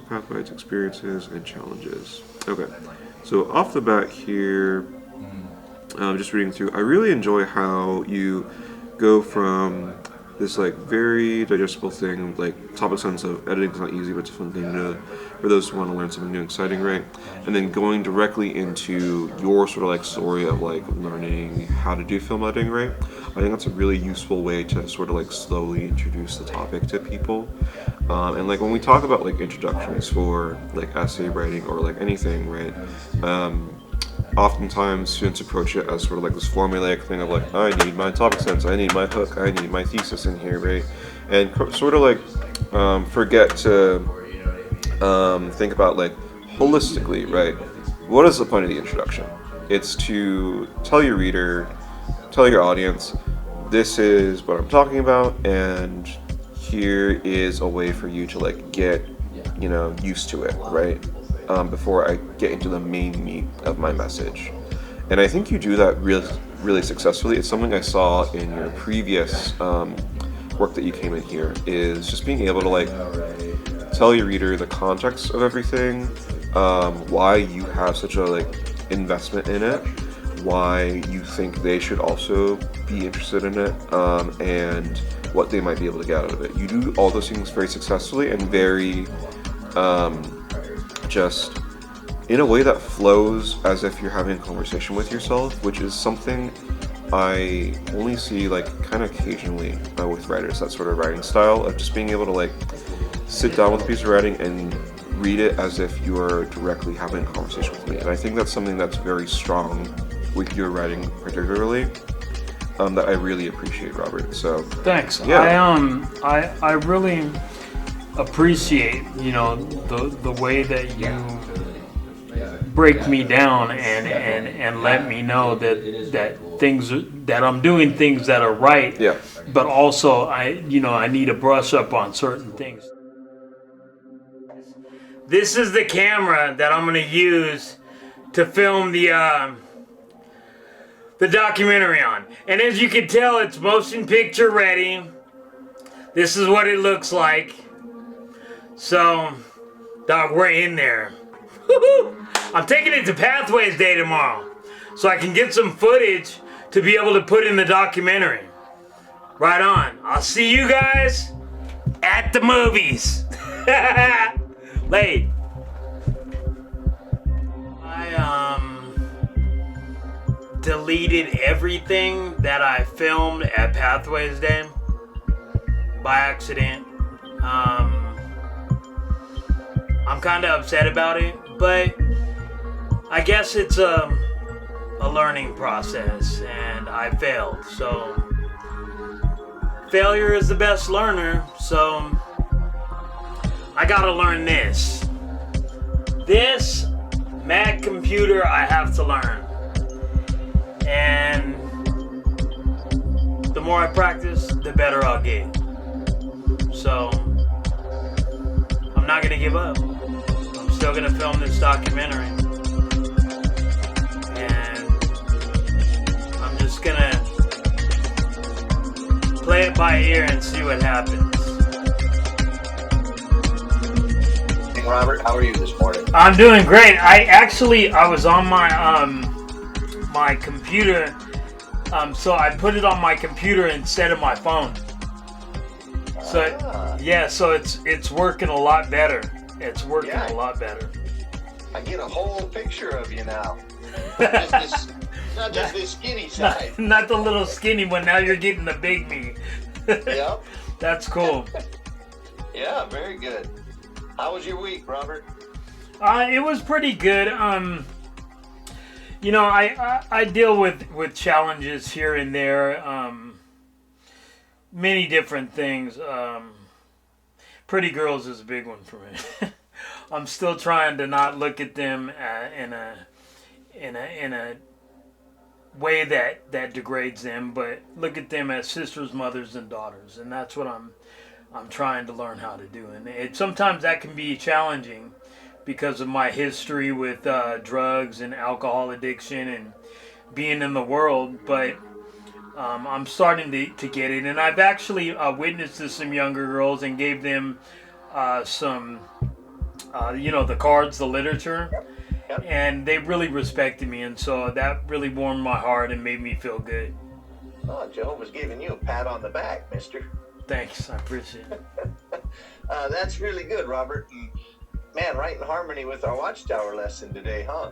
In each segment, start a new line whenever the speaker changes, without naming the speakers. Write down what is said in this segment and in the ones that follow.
pathways, experiences, and challenges. Okay, so off the bat here, just reading through, I really enjoy how you go from this like very digestible thing, like topic sense of editing's not easy, but it's a fun thing to for those who want to learn something new and exciting, right? And then going directly into your sort of like story of like learning how to do film editing, right? I think that's a really useful way to sort of like slowly introduce the topic to people. And like when we talk about like introductions for like essay writing or like anything, right? Oftentimes students approach it as sort of like this formulaic thing of like, I need my topic sense, I need my hook, I need my thesis in here, right? And sort of like forget to think about like holistically, right? What is the point of the introduction? It's to tell your reader, tell your audience, this is what I'm talking about, and here is a way for you to like get, used to it, right? Before I get into the main meat of my message. And I think you do that really, really successfully. It's something I saw in your previous work that you came in here, is just being able to like tell your reader the context of everything, why you have such a like investment in it, why you think they should also be interested in it, and what they might be able to get out of it. You do all those things very successfully and very just in a way that flows as if you're having a conversation with yourself, which is something I only see like kind of occasionally with writers, that sort of writing style of just being able to like sit down with a piece of writing and read it as if you are directly having a conversation with me. And I think that's something that's very strong with your writing particularly, that I really appreciate, Robert. So
thanks.
Yeah.
I really appreciate the way that you break me down and let me know that things that I'm doing things that are right.
Yeah.
But also I need to brush up on certain things. This is the camera that I'm going to use to film the documentary on. And as you can tell, it's motion picture ready. This is what it looks like. So, dog, we're in there. I'm taking it to Pathways Day tomorrow, so I can get some footage to be able to put in the documentary. Right on. I'll see you guys at the movies. Late. I deleted everything that I filmed at Pathways Day by accident. I'm kind of upset about it, but I guess it's a learning process, and I failed. So failure is the best learner. So I gotta learn this. This Mac computer I have to learn, and the more I practice, the better I'll get. So I'm not gonna give up. I'm still gonna film this documentary, and I'm just gonna play it by ear and see what happens.
Hey Robert, how are you this morning?
I'm doing great. I was on my computer, so I put it on my computer instead of my phone. So yeah, so it's working a lot better. It's working a lot better.
I get a whole picture of you now. Not just this skinny side.
Not the little skinny one. Now you're getting the big me.
Yep.
That's cool.
Yeah, very good. How was your week, Robert?
It was pretty good. I deal with challenges here and there. Many different things. Pretty girls is a big one for me. I'm still trying to not look at them in a way that degrades them, but look at them as sisters, mothers, and daughters, and that's what I'm trying to learn how to do. And sometimes that can be challenging because of my history with drugs and alcohol addiction and being in the world, but I'm starting to get it. And I've actually witnessed to some younger girls and gave them some the cards, the literature.
Yep.
And they really respected me, and so that really warmed my heart and made me feel good.
Oh, Jehovah's giving you a pat on the back, mister.
Thanks, I appreciate it.
That's really good, Robert. And, man, right in harmony with our Watchtower lesson today, huh?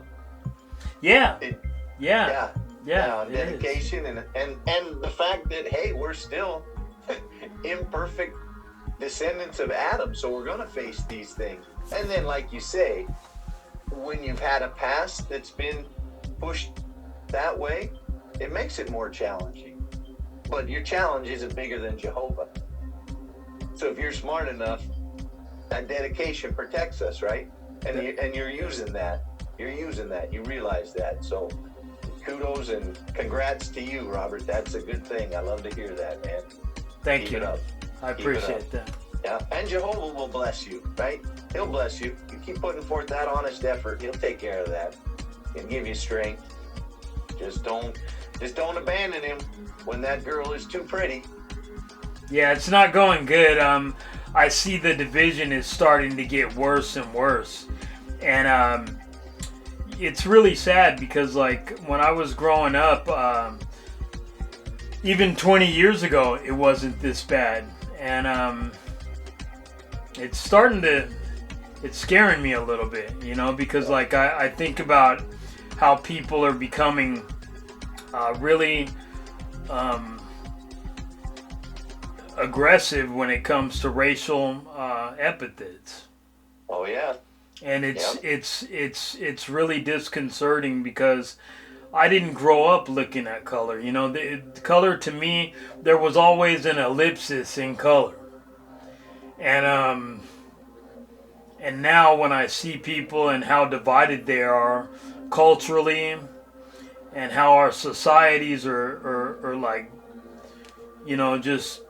Yeah.
Yeah.
Yeah.
Dedication and the fact that, hey, we're still imperfect descendants of Adam, so we're going to face these things. And then, like you say, when you've had a past that's been pushed that way, it makes it more challenging. But your challenge isn't bigger than Jehovah. So if you're smart enough, that dedication protects us, right? And you're using that. You realize that. So kudos and congrats to you, Robert. That's a good thing. I love to hear that, man.
Thank
Keep
you.
it up.
I appreciate that.
Yeah, and Jehovah will bless you, right? He'll bless you. You keep putting forth that honest effort, he'll take care of that. He'll give you strength. Just don't abandon him when that girl is too pretty.
Yeah, it's not going good. I see the division is starting to get worse and worse. And it's really sad because, like, when I was growing up, even 20 years ago, it wasn't this bad. And it's scaring me a little bit, because, like, I think about how people are becoming really aggressive when it comes to racial epithets.
Oh yeah.
And it's really disconcerting because I didn't grow up looking at color. The color to me, there was always an ellipsis in color. And now when I see people and how divided they are culturally and how our societies are like, just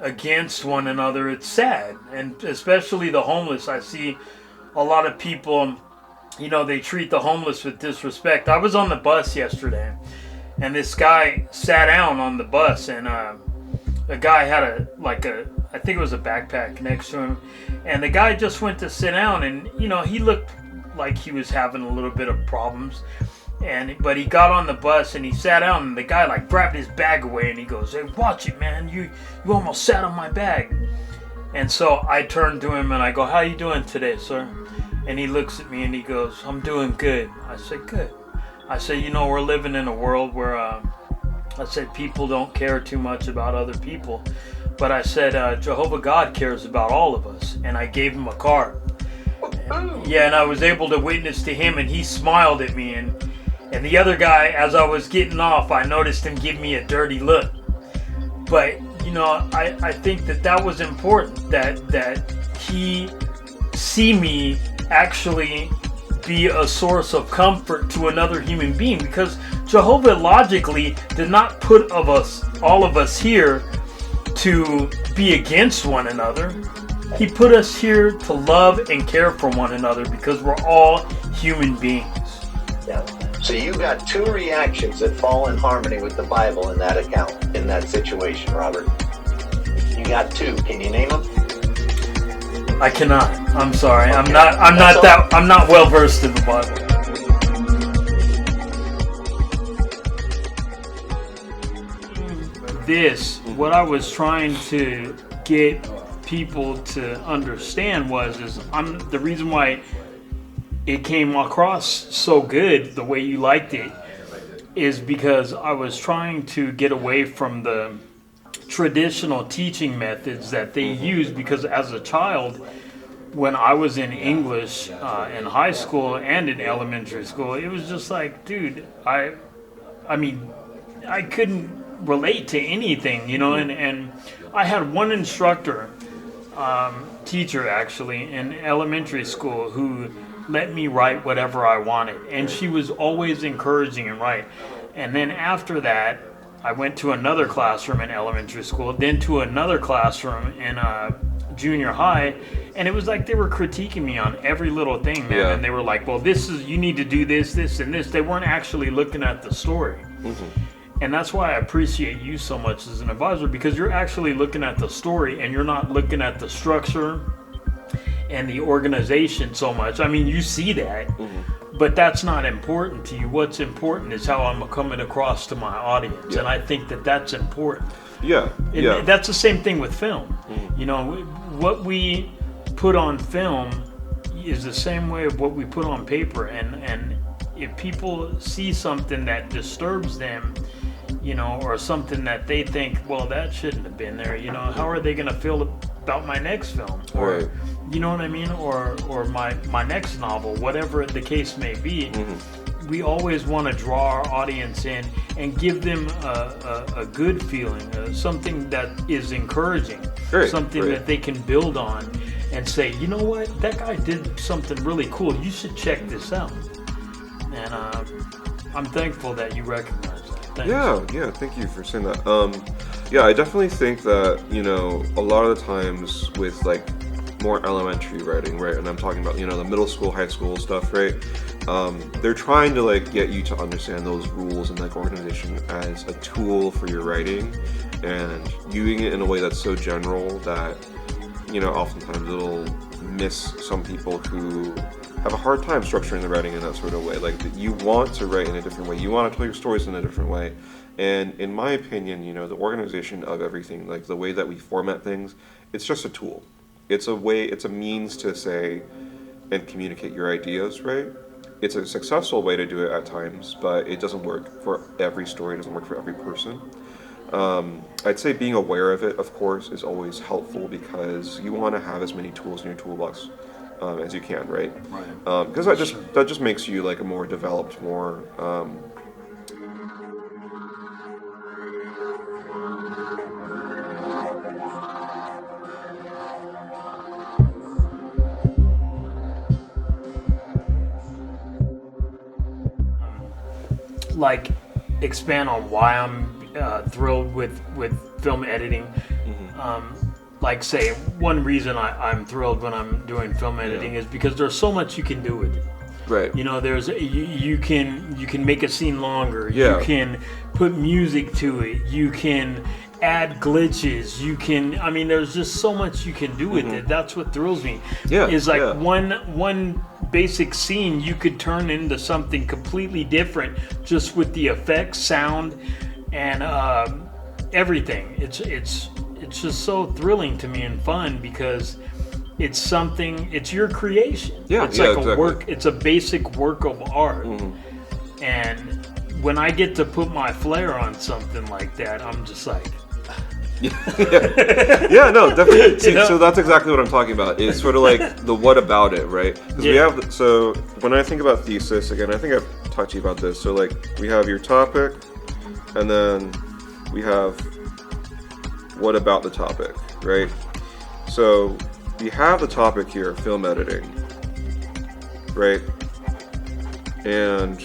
against one another, it's sad. And especially the homeless. I see a lot of people, they treat the homeless with disrespect. I was on the bus yesterday and this guy sat down on the bus, and a guy had I think it was a backpack next to him, and the guy just went to sit down, and he looked like he was having a little bit of problems, but he got on the bus and he sat down, and the guy grabbed his bag away and he goes, "Hey, watch it, man, you almost sat on my bag." And so I turned to him and I go, "How you doing today, sir?" And he looks at me and he goes, "I'm doing good." I said, "Good." I said, we're living in a world where I said people don't care too much about other people. But I said, Jehovah God cares about all of us. And I gave him a card. Yeah, and I was able to witness to him, and he smiled at me. And the other guy, as I was getting off, I noticed him give me a dirty look. But, I think that was important, that he see me actually be a source of comfort to another human being. Because Jehovah logically did not put all of us here to be against one another. He put us here to love and care for one another because we're all human beings.
Yeah. So you got two reactions that fall in harmony with the Bible in that situation, Robert. You got two. Can you name them?
I cannot. I'm sorry.
Okay.
I'm not well versed in the Bible. What I was trying to get people to understand the reason why it came across so good the way you liked it is because I was trying to get away from the traditional teaching methods that they use, because as a child, when I was in English in high school and in elementary school, it was just like, dude, I couldn't relate to anything, and I had one instructor, teacher actually, in elementary school who let me write whatever I wanted, and she was always encouraging and right. And then after that, I went to another classroom in elementary school, then to another classroom in junior high, and it was like they were critiquing me on every little thing, man.
Yeah.
And they were like, well, you need to do this, this, and this. They weren't actually looking at the story. Mm-hmm. And that's why I appreciate you so much as an advisor, because you're actually looking at the story and you're not looking at the structure and the organization so much. I mean, you see that, but that's not important to you. What's important is how I'm coming across to my audience, and I think that that's important.
Yeah,
And that's the same thing with film. You know, what we put on film is the same way of what we put on paper, and if people see something that disturbs them, you know, or something that they think, well, that shouldn't have been there, you know, how are they going to feel about my next film, or
right.
you know what I mean, or my next novel, whatever the case may be. We always want to draw our audience in and give them a good feeling, something that is encouraging, something that they can build on and say, you know what, that guy did something really cool. You should check this out. And I'm thankful that you recognize that. Thanks.
Yeah, thank you for saying that. Yeah, I definitely think that, you know, a lot of the times with like more elementary writing, right, and I'm talking about, you know, the middle school, high school stuff, right, they're trying to like get you to understand those rules and like organization as a tool for your writing, and using it in a way that's so general that, you know, oftentimes it'll miss some people who have a hard time structuring the writing in that sort of way. Like, you want to write in a different way, you want to tell your stories in a different way, and in my opinion, you know, the organization of everything, like the way that we format things, it's just a tool. It's a way, it's a means to say and communicate your ideas, right? It's a successful way to do it at times, but it doesn't work for every story, it doesn't work for every person. I'd say being aware of it, of course, is always helpful, because you want to have as many tools in your toolbox as you can, right?
Right.
Because that just makes you like a more developed, more
like expand on why I'm thrilled with film editing. Like, say, one reason I'm thrilled when I'm doing film editing is because there's so much you can do with it.
right.
You know, there's you can make a scene longer.
Yeah.
You can put music to it. You can add glitches. You can, I mean, there's just so much you can do with it. That's what thrills me.
Yeah,
Is like
yeah.
one basic scene you could turn into something completely different just with the effects, sound, and everything. It's just so thrilling to me and fun, because it's something, it's your creation.
Yeah,
it's
yeah,
like
exactly.
a work, it's a basic work of art. And when I get to put my flair on something like that, I'm just like,
Yeah, no, definitely. See,
You know?
so that's exactly what I'm talking about. It's sort of like the what about it, right? Because we
Yeah.
have, so when I think about thesis, again, I think I've talked to you about this. So like, we have your topic, and then we have what about the topic, right? So we have the topic here, film editing, right? And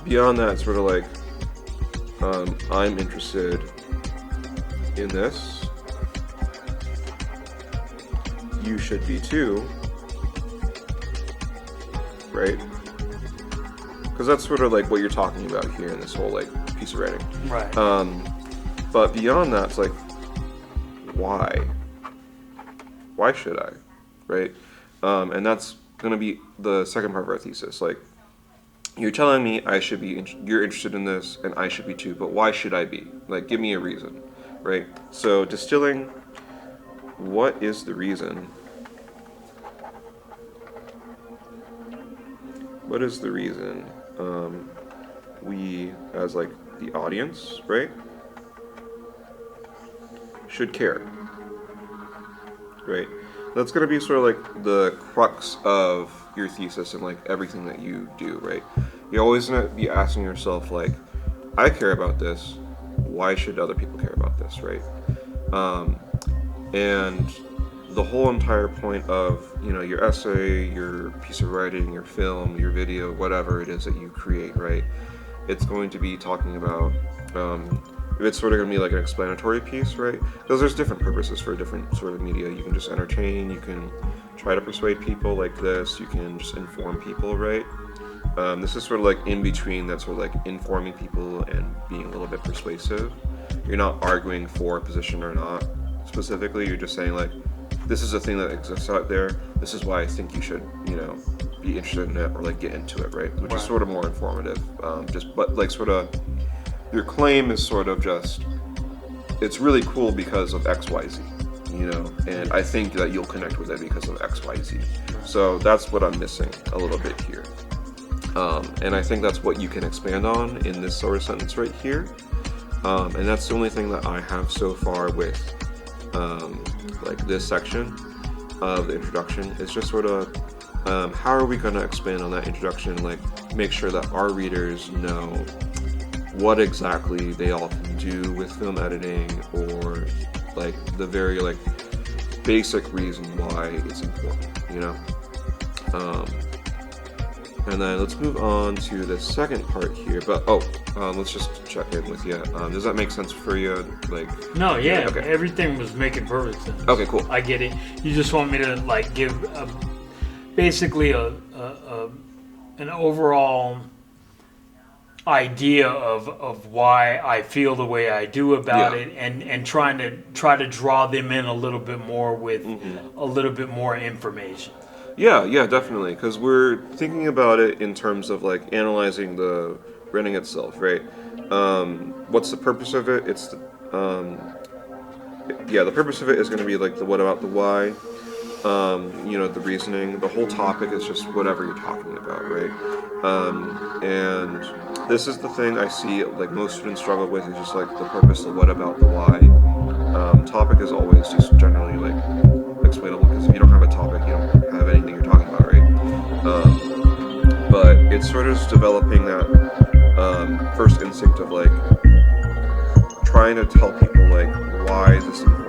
beyond that, it's sort of like, I'm interested in this. You should be too, right? Because that's sort of like what you're talking about here in this whole like piece of writing.
right.
But beyond that, it's like, why? Why should I, right? And that's gonna be the second part of our thesis. Like, you're telling me I should be, you're interested in this, and I should be too. But why should I be? Like, give me a reason, right? So distilling, what is the reason? What is the reason we, as like the audience, right, should care, right? That's going to be sort of like the crux of your thesis and like everything that you do, right? You're always going to be asking yourself, like, I care about this, why should other people care about this, right? And the whole entire point of, you know, your essay, your piece of writing, your film, your video, whatever it is that you create, right? It's going to be talking about, it's sort of going to be like an explanatory piece, right? Because there's different purposes for different sort of media. You can just entertain, you can try to persuade people like this, you can just inform people, right? This is sort of like in between that sort of like informing people and being a little bit persuasive. You're not arguing for a position or not specifically, you're just saying like, this is a thing that exists out there. This is why I think you should, be interested in it or like get into it, right? Which is sort of more informative. But like sort of, your claim is sort of just, it's really cool because of X, Y, Z, and I think that you'll connect with it because of X, Y, Z. So that's what I'm missing a little bit here. And I think that's what you can expand on in this sort of sentence right here. And that's the only thing that I have so far with like this section of the introduction. It's just sort of how are we going to expand on that introduction, like make sure that our readers know what exactly they all can do with film editing, or like the very like basic reason why it's important, and then let's move on to the second part here. But let's just check in with you. Does that make sense for you? Like,
no, yeah,
okay.
Everything was making perfect sense.
Okay, cool.
I get it. You just want me to like give basically an overall idea of why I feel the way I do about it, and try to draw them in a little bit more with a little bit more information.
Yeah, definitely. Because we're thinking about it in terms of like analyzing the writing itself, right? What's the purpose of it? It's the purpose of it is going to be like the what about the why, the reasoning. The whole topic is just whatever you're talking about, right? And this is the thing I see like most students struggle with, is just like the purpose, the what about the why. Topic is always just generally like explainable, because if you don't have a topic, you don't have anything you're talking about, right? But it's sort of just developing that first instinct of like trying to tell people like why is this important.